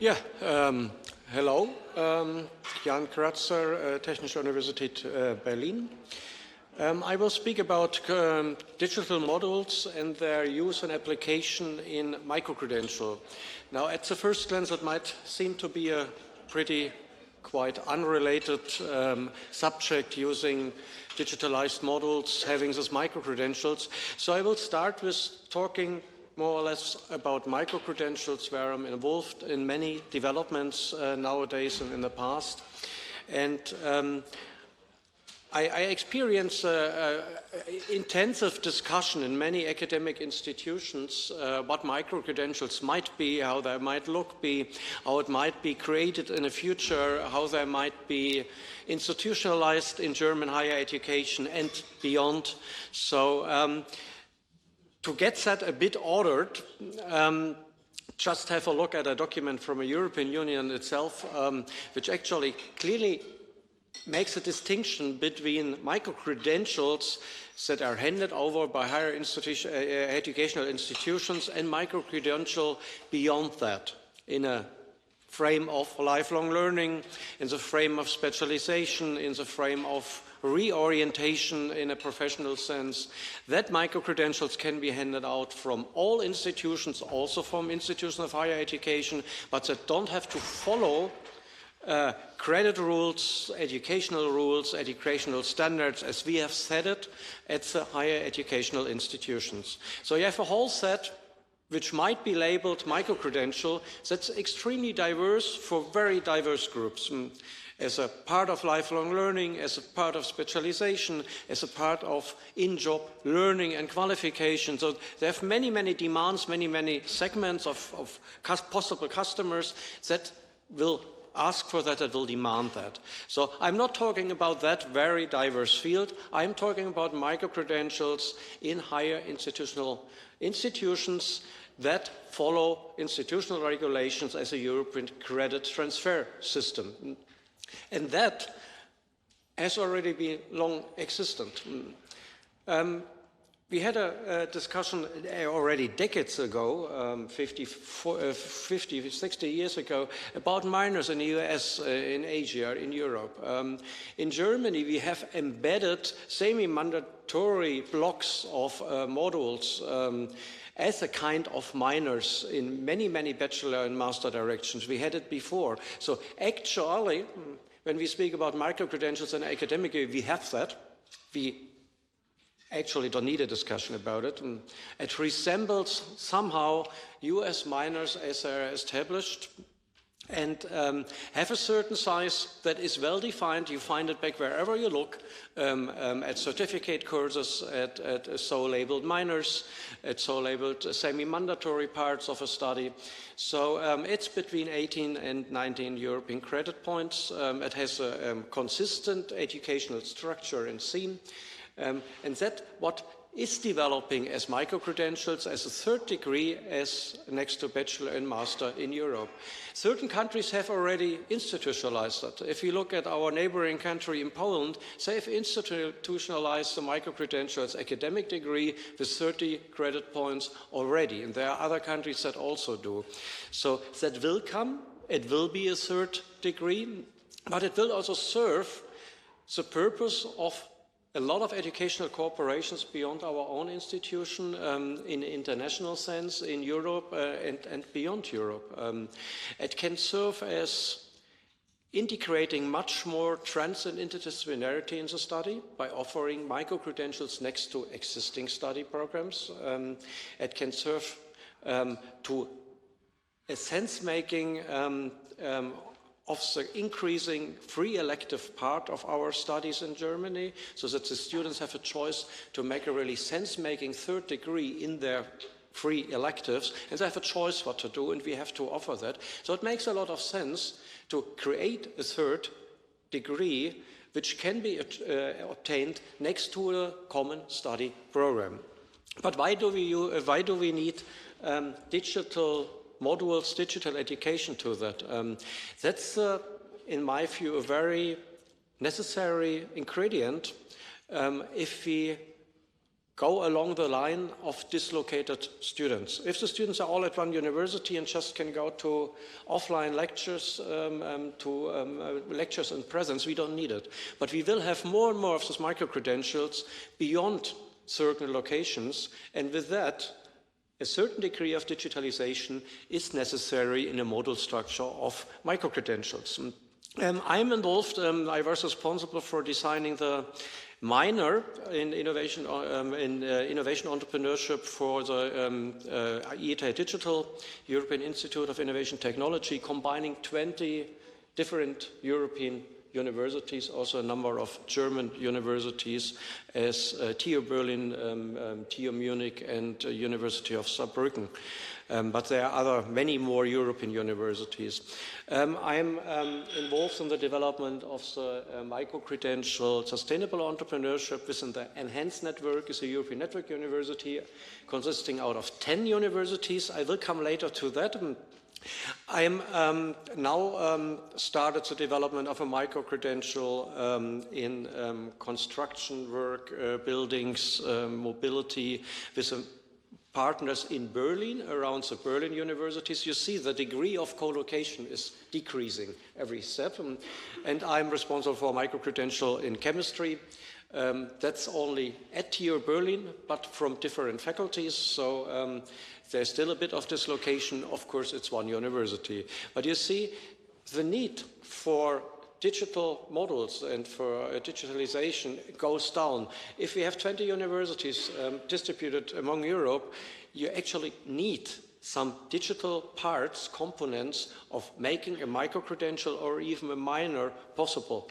Yeah, hello, Jan Kratzer, Technische Universität Berlin. I will speak about digital models and their use and application in microcredential. Now, at the first glance, it might seem to be a pretty quite unrelated subject using digitalized models, having these microcredentials. So I will start with talking more or less about microcredentials, where I'm involved in many developments nowadays and in the past. And I experience intensive discussion in many academic institutions what microcredentials might be, how they might look be, how it might be created in the future, how they might be institutionalized in German higher education and beyond. So to get that a bit ordered, just have a look at a document from the European Union itself, which actually clearly makes a distinction between microcredentials that are handed over by higher educational institutions and microcredential beyond that, in a frame of lifelong learning, in the frame of specialization, in the frame of reorientation in a professional sense. That microcredentials can be handed out from all institutions, also from institutions of higher education, but that don't have to follow credit rules, educational standards, as we have said it at the higher educational institutions. So you have a whole set which might be labeled microcredential that's extremely diverse for very diverse groups. As a part of lifelong learning, as a part of specialization, as a part of in-job learning and qualification. So they have many, many demands, many segments of possible customers that will ask for that will demand that. So I'm not talking about that very diverse field. I'm talking about microcredentials in higher institutions that follow institutional regulations as a European credit transfer system. And that has already been long existent. We had a discussion already decades ago, 50, 60 years ago, about minors in the US, in Asia, in Europe. In Germany, we have embedded semi-mandatory blocks of modules as a kind of minors in many bachelor and master directions. We had it before. So actually, when we speak about microcredentials in academic, we have that. We actually don't need a discussion about it. And it resembles somehow US minors as they're established and have a certain size that is well defined. You find it back wherever you look, at certificate courses, at so-labeled minors, at so-labeled semi-mandatory parts of a study. So it's between 18 and 19 European credit points. It has a consistent educational structure and theme. And that what is developing as microcredentials as a third degree as next to bachelor and master in Europe. Certain countries have already institutionalized that. If you look at our neighboring country in Poland, they have institutionalized the microcredentials academic degree with 30 credit points already. And there are other countries that also do. So that will come. It will be a third degree, but it will also serve the purpose of a lot of educational cooperations beyond our own institution in international sense, in Europe and beyond Europe. It can serve as integrating much more trends and interdisciplinarity in the study by offering microcredentials next to existing study programs. It can serve to a sense-making of the increasing free elective part of our studies in Germany, so that the students have a choice to make a really sense-making third degree in their free electives, and they have a choice what to do, and we have to offer that. So it makes a lot of sense to create a third degree which can be obtained next to a common study program. But why do we need digital modules, digital education to that? That's, in my view, a very necessary ingredient if we go along the line of dislocated students. If the students are all at one university and just can go to offline lectures, lectures in presence, we don't need it. But we will have more and more of those micro-credentials beyond certain locations, and with that, a certain degree of digitalization is necessary in a model structure of micro-credentials. I'm involved, I was responsible for designing the minor in innovation entrepreneurship for the ETA Digital, European Institute of Innovation Technology, combining 20 different European universities, also a number of German universities as TU Berlin, TU Munich, and University of Saarbrücken. But there are many more European universities. I'm involved in the development of the micro-credential sustainable entrepreneurship within the Enhanced Network. Is a European network university consisting out of 10 universities. I will come later to that. I'm now started the development of a micro-credential in construction work, buildings, mobility, with partners in Berlin, around the Berlin universities. You see the degree of co-location is decreasing every step. And I'm responsible for micro-credential in chemistry. That's only at TU Berlin, but from different faculties. So there's still a bit of dislocation. Of course, it's one university. But you see, the need for digital models and for digitalization goes down. If we have 20 universities distributed among Europe, you actually need some digital parts, components of making a micro-credential or even a minor possible.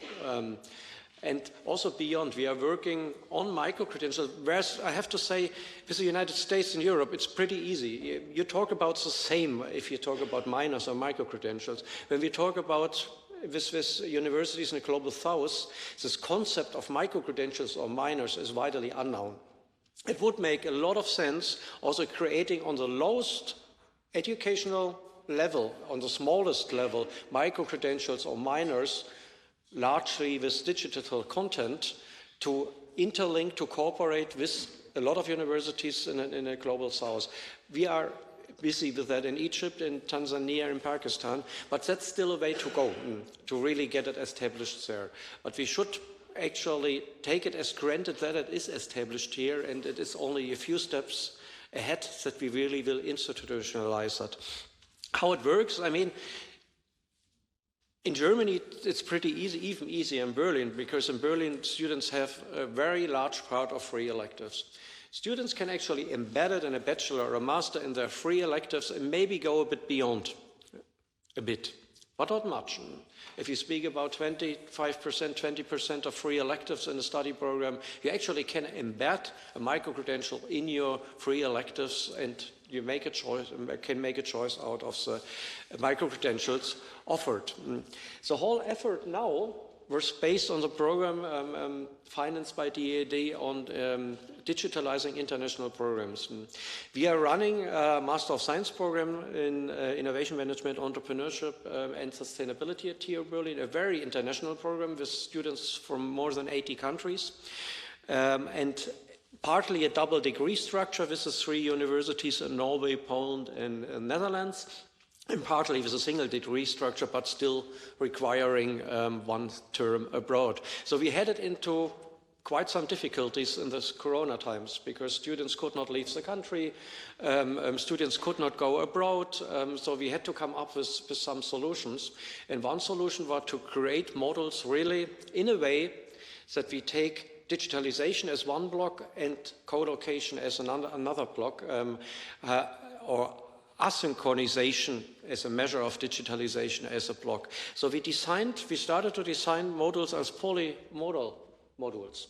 And also beyond, we are working on micro-credentials, whereas I have to say, with the United States and Europe, it's pretty easy. You talk about the same if you talk about minors or micro-credentials. When we talk about with universities in the global south, this concept of micro-credentials or minors is widely unknown. It would make a lot of sense also creating on the lowest educational level, on the smallest level, micro-credentials or minors, largely with digital content, to interlink, to cooperate with a lot of universities in a global south. We are busy with that in Egypt, in Tanzania, in Pakistan, but that's still a way to go to really get it established there. But we should actually take it as granted that it is established here, and it is only a few steps ahead that we really will institutionalize that. How it works, I mean, in Germany, it's pretty easy, even easier in Berlin, because in Berlin, students have a very large part of free electives. Students can actually embed it in a bachelor or a master in their free electives and maybe go a bit beyond, a bit, but not much. If you speak about 25%, 20% of free electives in the study program, you actually can embed a micro-credential in your free electives, and you make a choice, can make a choice out of the micro-credentials offered. The whole effort now was based on the program financed by DAAD on digitalizing international programs. We are running a Master of Science program in Innovation Management, Entrepreneurship and Sustainability at TU Berlin, a very international program with students from more than 80 countries. And partly a double degree structure with the 3 universities in Norway, Poland, and Netherlands, and partly with a single degree structure, but still requiring 1 term abroad. So we headed into quite some difficulties in this Corona times, because students could not leave the country, students could not go abroad, so we had to come up with some solutions. And one solution was to create models really in a way that we take digitalization as one block and co-location as another block, or asynchronization as a measure of digitalization as a block. So we started to design models as polymodal modules.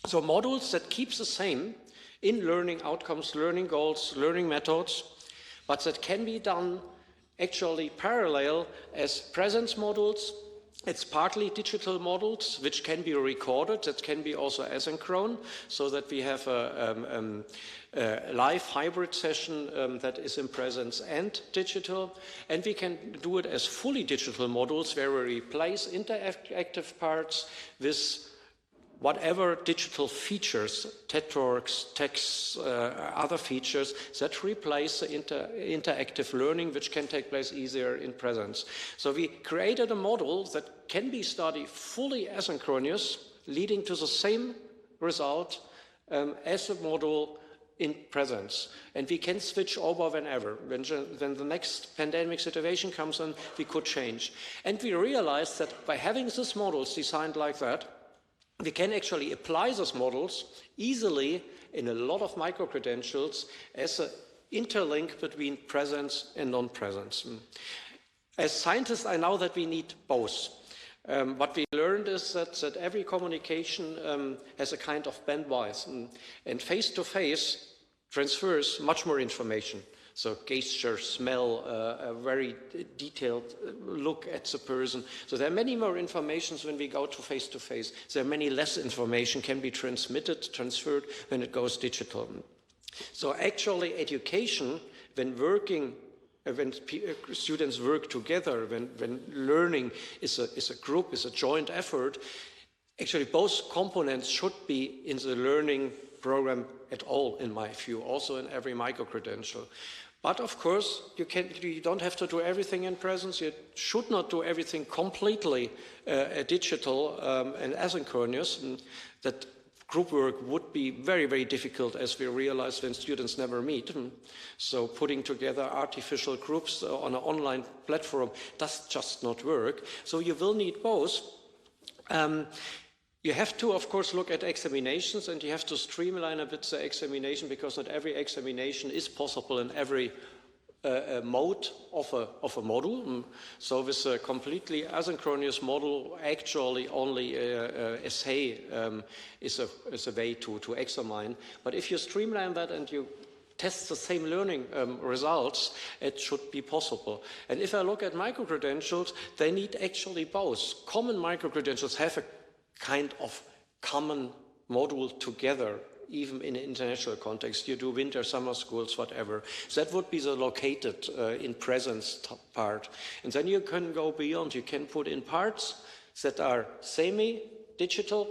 So modules that keep the same in learning outcomes, learning goals, learning methods, but that can be done actually parallel as presence modules. It's partly digital models, which can be recorded, that can be also asynchronous, so that we have a live hybrid session that is in presence and digital. And we can do it as fully digital models, where we replace interactive parts with whatever digital features, networks, texts, other features that replace the interactive learning, which can take place easier in presence. So we created a model that can be studied fully asynchronous, leading to the same result as a model in presence. And we can switch over whenever. When the next pandemic situation comes in, we could change. And we realized that by having these models designed like that, we can actually apply those models easily in a lot of micro-credentials as an interlink between presence and non-presence. As scientists, I know that we need both. What we learned is that every communication has a kind of bandwidth, and face-to-face transfers much more information. So gesture, smell, a very detailed look at the person. So there are many more informations when we go to face-to-face. There are many less information can be transferred when it goes digital. So actually education, when students work together, when learning is a group, is a joint effort, actually both components should be in the learning program at all, in my view, also in every micro-credential. But of course, you don't have to do everything in presence. You should not do everything completely digital and asynchronous. And that group work would be very, very difficult, as we realize when students never meet. So putting together artificial groups on an online platform does just not work. So you will need both. You have to, of course, look at examinations, and you have to streamline a bit the examination, because not every examination is possible in every mode of a model. So with a completely asynchronous model, actually only essay is a way to examine. But if you streamline that and you test the same learning results, it should be possible. And if I look at micro-credentials, they need actually both. Common micro-credentials have a kind of common module together, even in an international context. You do winter, summer schools, whatever. So that would be the located in presence part. And then you can go beyond. You can put in parts that are semi-digital,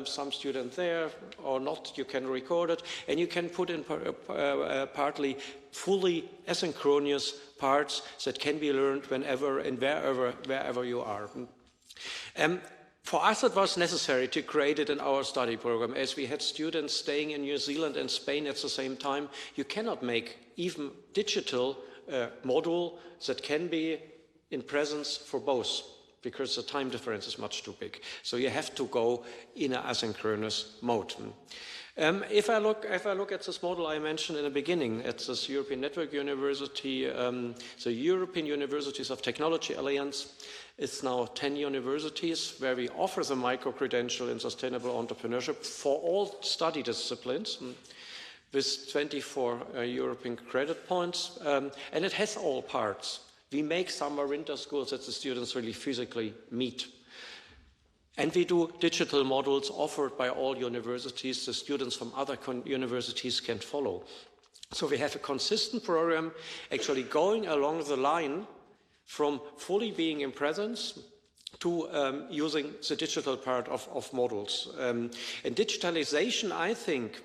some student there or not, you can record it, and you can put in partly fully asynchronous parts that can be learned whenever and wherever you are. For us, it was necessary to create it in our study program, as we had students staying in New Zealand and Spain at the same time. You cannot make even digital module that can be in presence for both, because the time difference is much too big. So you have to go in an asynchronous mode. If I look at this model I mentioned in the beginning, at this European Network University, the European Universities of Technology Alliance, it's now 10 universities where we offer the micro-credential in sustainable entrepreneurship for all study disciplines with 24 European credit points, and it has all parts. We make summer, winter schools that the students really physically meet. And we do digital modules offered by all universities. The students from other universities can follow. So we have a consistent program actually going along the line from fully being in presence to using the digital part of modules. And digitalization, I think,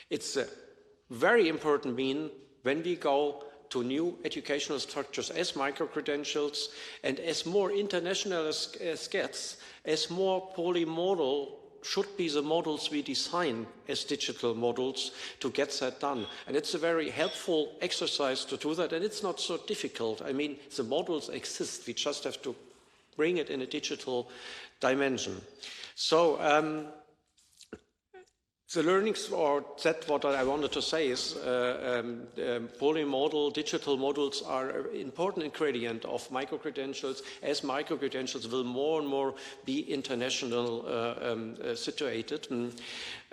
it's a very important mean when we go to new educational structures as micro-credentials, and as more international as gets, as more polymodal should be the models we design as digital models to get that done. And it's a very helpful exercise to do that, and it's not so difficult. I mean, the models exist, we just have to bring it in a digital dimension. So the learnings, or that what I wanted to say is polymodal digital models are an important ingredient of micro-credentials, as micro-credentials will more and more be international situated.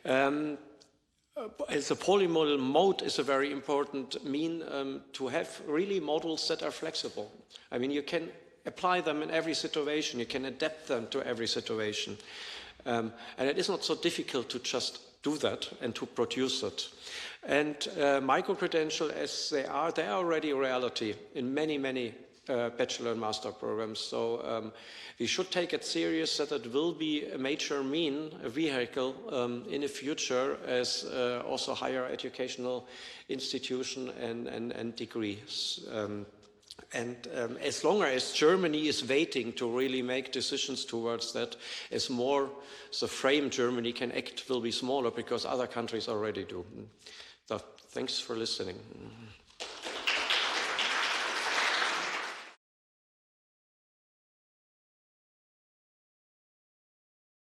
As a polymodal mode is a very important mean to have really models that are flexible. I mean, you can apply them in every situation, you can adapt them to every situation. And it is not so difficult to just do that and to produce it. And micro-credential as they are already a reality in many, many bachelor and master programs. So we should take it serious that it will be a major a vehicle in the future as also higher educational institution and degrees. As long as Germany is waiting to really make decisions towards that, as more the frame Germany can act will be smaller because other countries already do. So thanks for listening.